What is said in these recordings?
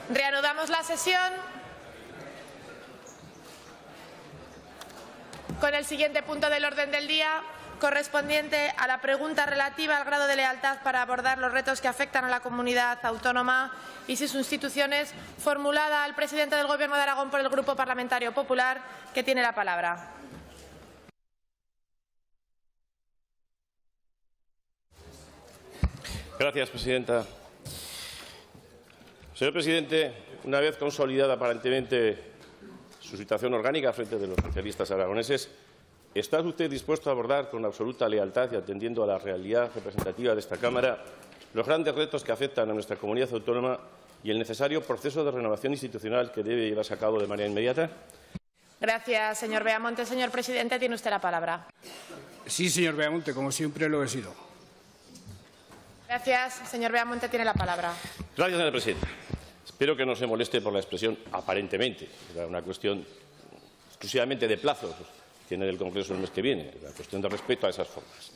Reanudamos la sesión con el siguiente punto del orden del día, correspondiente a la pregunta relativa al grado de lealtad para abordar los retos que afectan a la comunidad autónoma y sus instituciones, formulada al presidente del Gobierno de Aragón por el Grupo Parlamentario Popular, que tiene la palabra. Gracias, presidenta. Señor presidente, una vez consolidada aparentemente su situación orgánica frente de los socialistas aragoneses, ¿está usted dispuesto a abordar con absoluta lealtad y atendiendo a la realidad representativa de esta Cámara los grandes retos que afectan a nuestra comunidad autónoma y el necesario proceso de renovación institucional que debe llevarse a cabo de manera inmediata? Gracias, señor Beamonte. Señor presidente, tiene usted la palabra. Sí, señor Beamonte, como siempre lo he sido. Gracias, señor Beamonte, tiene la palabra. Gracias, señor presidente. Espero que no se moleste por la expresión aparentemente. Era una cuestión exclusivamente de plazos. Tiene el Congreso el mes que viene. La cuestión de respeto a esas formas.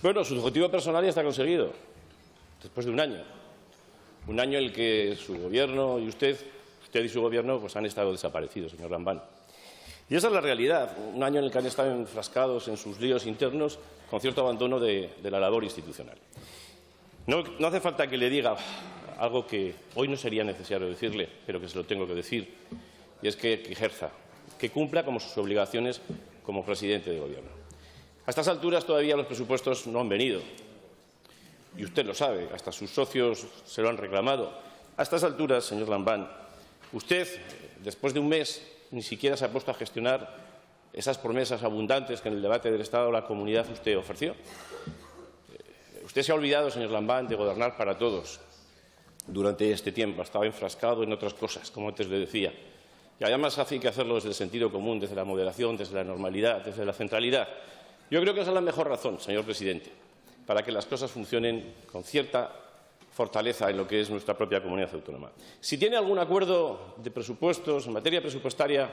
Bueno, su objetivo personal ya está conseguido. Después de un año. Un año en el que su Gobierno y usted y su Gobierno pues han estado desaparecidos, señor Lambán. Y esa es la realidad. Un año en el que han estado enfrascados en sus líos internos con cierto abandono de la labor institucional. No hace falta que le diga algo que hoy no sería necesario decirle, pero que se lo tengo que decir, y es que ejerza, que cumpla con sus obligaciones como presidente de Gobierno. A estas alturas todavía los presupuestos no han venido, y usted lo sabe, hasta sus socios se lo han reclamado. A estas alturas, señor Lambán, usted, después de un mes, ni siquiera se ha puesto a gestionar esas promesas abundantes que en el debate del Estado de la Comunidad usted ofreció. Usted se ha olvidado, señor Lambán, de gobernar para todos. Durante este tiempo estaba enfrascado en otras cosas, como antes le decía. Y además hace que hacerlo desde el sentido común, desde la moderación, desde la normalidad, desde la centralidad. Yo creo que esa es la mejor razón, señor presidente, para que las cosas funcionen con cierta fortaleza en lo que es nuestra propia comunidad autónoma. Si tiene algún acuerdo de presupuestos en materia presupuestaria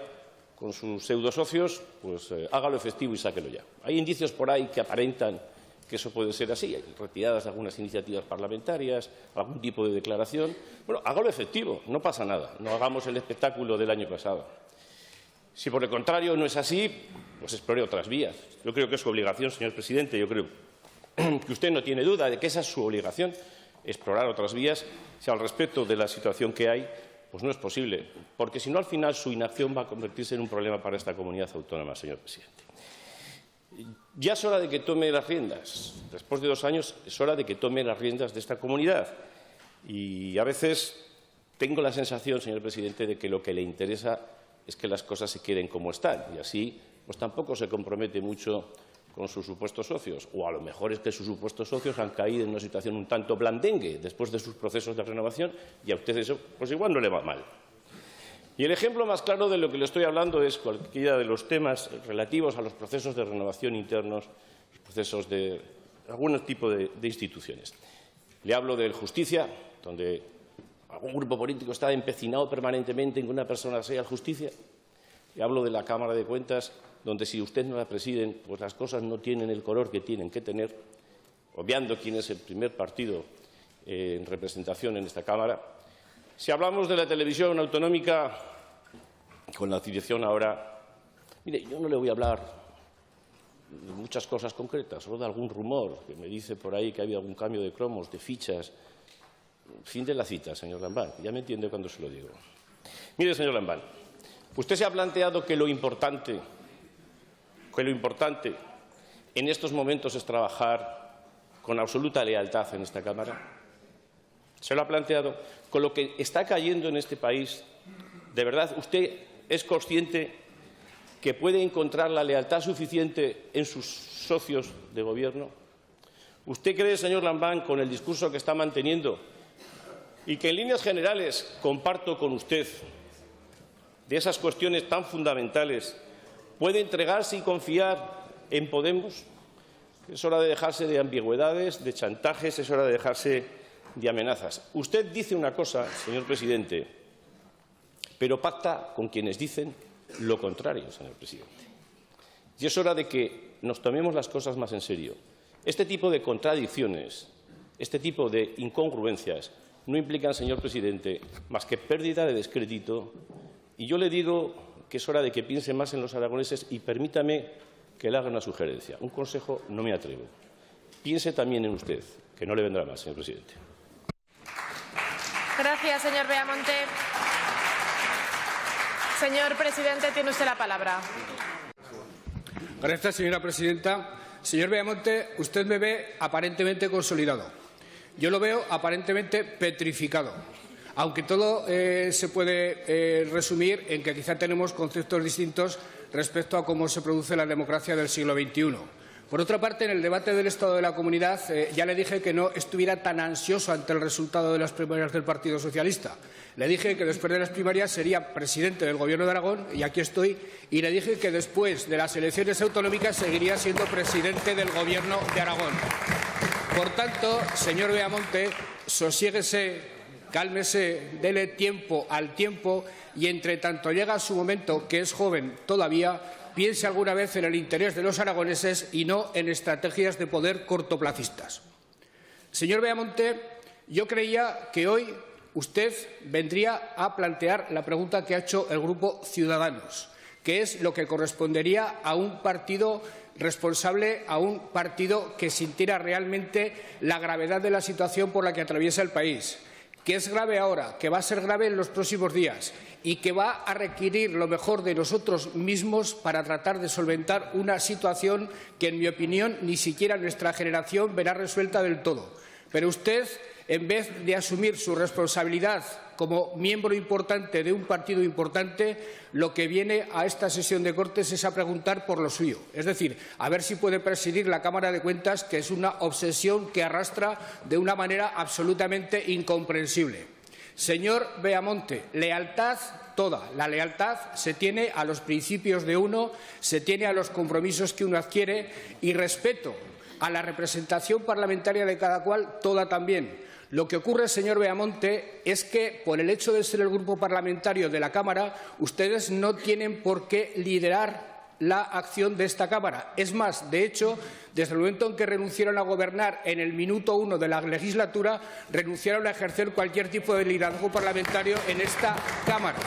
con sus pseudosocios, pues hágalo efectivo y sáquelo ya. Hay indicios por ahí que aparentan que eso puede ser así, hay retiradas algunas iniciativas parlamentarias, algún tipo de declaración. Bueno, hágalo efectivo, no pasa nada, no hagamos el espectáculo del año pasado. Si por el contrario no es así, pues explore otras vías. Yo creo que es su obligación, señor presidente, yo creo que usted no tiene duda de que esa es su obligación, explorar otras vías, si al respecto de la situación que hay, pues no es posible, porque si no al final su inacción va a convertirse en un problema para esta comunidad autónoma, señor presidente. Ya es hora de que tome las riendas. Después de 2 años es hora de que tome las riendas de esta comunidad. Y a veces tengo la sensación, señor presidente, de que lo que le interesa es que las cosas se queden como están. Y así pues tampoco se compromete mucho con sus supuestos socios. O a lo mejor es que sus supuestos socios han caído en una situación un tanto blandengue después de sus procesos de renovación y a usted eso pues igual no le va mal. Y el ejemplo más claro de lo que le estoy hablando es cualquiera de los temas relativos a los procesos de renovación internos, los procesos de algún tipo de instituciones. Le hablo de justicia, donde algún grupo político está empecinado permanentemente en que una persona sea justicia. Le hablo de la Cámara de Cuentas, donde si usted no la preside, pues las cosas no tienen el color que tienen que tener, obviando quién es el primer partido en representación en esta Cámara. Si hablamos de la televisión autonómica, con la dirección ahora, mire, yo no le voy a hablar de muchas cosas concretas, solo de algún rumor que me dice por ahí que ha habido algún cambio de cromos, de fichas. Fin de la cita, señor Lambán, ya me entiende cuando se lo digo. Mire, señor Lambán, usted se ha planteado que lo importante en estos momentos es trabajar con absoluta lealtad en esta Cámara. ¿Se lo ha planteado? Con lo que está cayendo en este país, ¿de verdad usted es consciente que puede encontrar la lealtad suficiente en sus socios de Gobierno? ¿Usted cree, señor Lambán, con el discurso que está manteniendo y que en líneas generales comparto con usted de esas cuestiones tan fundamentales, puede entregarse y confiar en Podemos? Es hora de dejarse de ambigüedades, de chantajes, es hora de dejarse de amenazas. Usted dice una cosa, señor presidente, pero pacta con quienes dicen lo contrario, señor presidente. Y es hora de que nos tomemos las cosas más en serio. Este tipo de contradicciones, este tipo de incongruencias no implican, señor presidente, más que pérdida de descrédito. Y yo le digo que es hora de que piense más en los aragoneses y permítame que le haga una sugerencia. Un consejo no me atrevo. Piense también en usted, que no le vendrá más, señor presidente. Gracias, señor Beamonte. Señor presidente, tiene usted la palabra. Gracias, señora presidenta. Señor Beamonte, usted me ve aparentemente consolidado. Yo lo veo aparentemente petrificado, aunque todo se puede resumir en que quizá tenemos conceptos distintos respecto a cómo se produce la democracia del siglo XXI. Por otra parte, en el debate del Estado de la Comunidad ya le dije que no estuviera tan ansioso ante el resultado de las primarias del Partido Socialista. Le dije que después de las primarias sería presidente del Gobierno de Aragón, y aquí estoy, y le dije que después de las elecciones autonómicas seguiría siendo presidente del Gobierno de Aragón. Por tanto, señor Beamonte, sosiéguese, cálmese, dele tiempo al tiempo y, entre tanto llega su momento, que es joven todavía, piense alguna vez en el interés de los aragoneses y no en estrategias de poder cortoplacistas. Señor Beamonte, yo creía que hoy usted vendría a plantear la pregunta que ha hecho el Grupo Ciudadanos, que es lo que correspondería a un partido responsable, a un partido que sintiera realmente la gravedad de la situación por la que atraviesa el país, que es grave ahora, que va a ser grave en los próximos días y que va a requerir lo mejor de nosotros mismos para tratar de solventar una situación que, en mi opinión, ni siquiera nuestra generación verá resuelta del todo. Pero usted, en vez de asumir su responsabilidad como miembro importante de un partido importante, lo que viene a esta sesión de Cortes es a preguntar por lo suyo. Es decir, a ver si puede presidir la Cámara de Cuentas, que es una obsesión que arrastra de una manera absolutamente incomprensible. Señor Beamonte, lealtad toda. La lealtad se tiene a los principios de uno, se tiene a los compromisos que uno adquiere, y respeto a la representación parlamentaria de cada cual, toda también. Lo que ocurre, señor Beamonte, es que, por el hecho de ser el grupo parlamentario de la Cámara, ustedes no tienen por qué liderar la acción de esta Cámara. Es más, de hecho, desde el momento en que renunciaron a gobernar en el minuto 1 de la legislatura, renunciaron a ejercer cualquier tipo de liderazgo parlamentario en esta Cámara.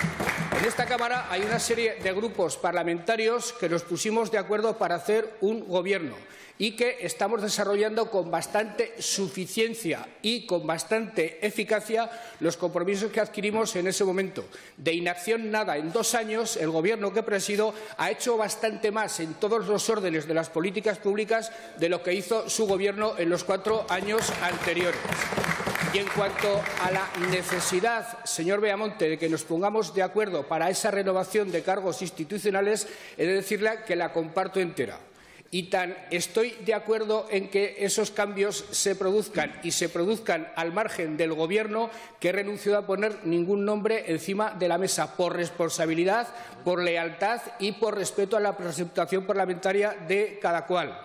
En esta Cámara hay una serie de grupos parlamentarios que nos pusimos de acuerdo para hacer un gobierno y que estamos desarrollando con bastante suficiencia y con bastante eficacia los compromisos que adquirimos en ese momento. De inacción nada. En 2 años, el Gobierno que presido ha hecho bastante más en todos los órdenes de las políticas públicas de lo que hizo su Gobierno en los 4 años anteriores. Y en cuanto a la necesidad, señor Beamonte, de que nos pongamos de acuerdo para esa renovación de cargos institucionales, he de decirle que la comparto entera. Y tan estoy de acuerdo en que esos cambios se produzcan y se produzcan al margen del Gobierno, que he renunciado a poner ningún nombre encima de la mesa, por responsabilidad, por lealtad y por respeto a la representación parlamentaria de cada cual.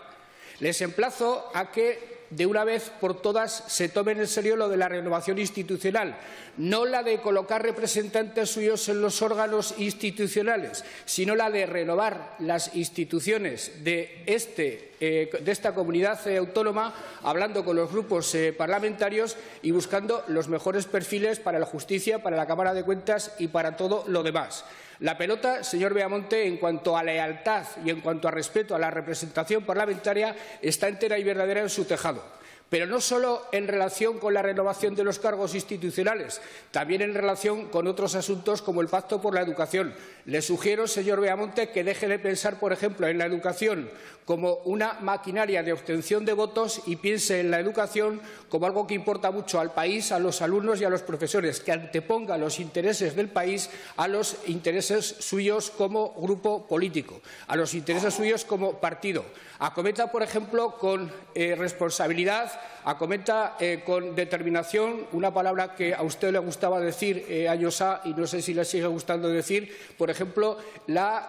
Les emplazo a que de una vez por todas se tomen en serio lo de la renovación institucional, no la de colocar representantes suyos en los órganos institucionales, sino la de renovar las instituciones de esta comunidad autónoma, hablando con los grupos parlamentarios y buscando los mejores perfiles para la justicia, para la Cámara de Cuentas y para todo lo demás. La pelota, señor Beamonte, en cuanto a lealtad y en cuanto a respeto a la representación parlamentaria, está entera y verdadera en su tejado. Pero no solo en relación con la renovación de los cargos institucionales, también en relación con otros asuntos como el Pacto por la Educación. Le sugiero, señor Beamonte, que deje de pensar, por ejemplo, en la educación como una maquinaria de obtención de votos y piense en la educación como algo que importa mucho al país, a los alumnos y a los profesores, que anteponga los intereses del país a los intereses suyos como grupo político, a los intereses suyos como partido. Acometa, por ejemplo, con responsabilidad, acometa con determinación, una palabra que a usted le gustaba decir años ha y no sé si le sigue gustando decir, por ejemplo,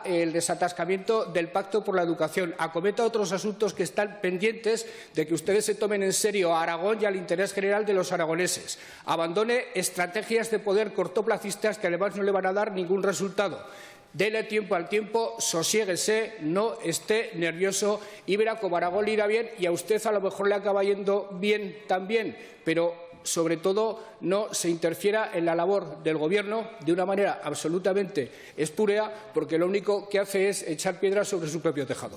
el desatascamiento del Pacto por la Educación. Acometa otros asuntos que están pendientes de que ustedes se tomen en serio a Aragón y al interés general de los aragoneses. Abandone estrategias de poder cortoplacistas que además no le van a dar ningún resultado. Dele tiempo al tiempo, sosiéguese, no esté nervioso y verá cómo Aragón le irá bien y a usted a lo mejor le acaba yendo bien también, pero sobre todo, no se interfiera en la labor del Gobierno de una manera absolutamente espúrea, porque lo único que hace es echar piedras sobre su propio tejado.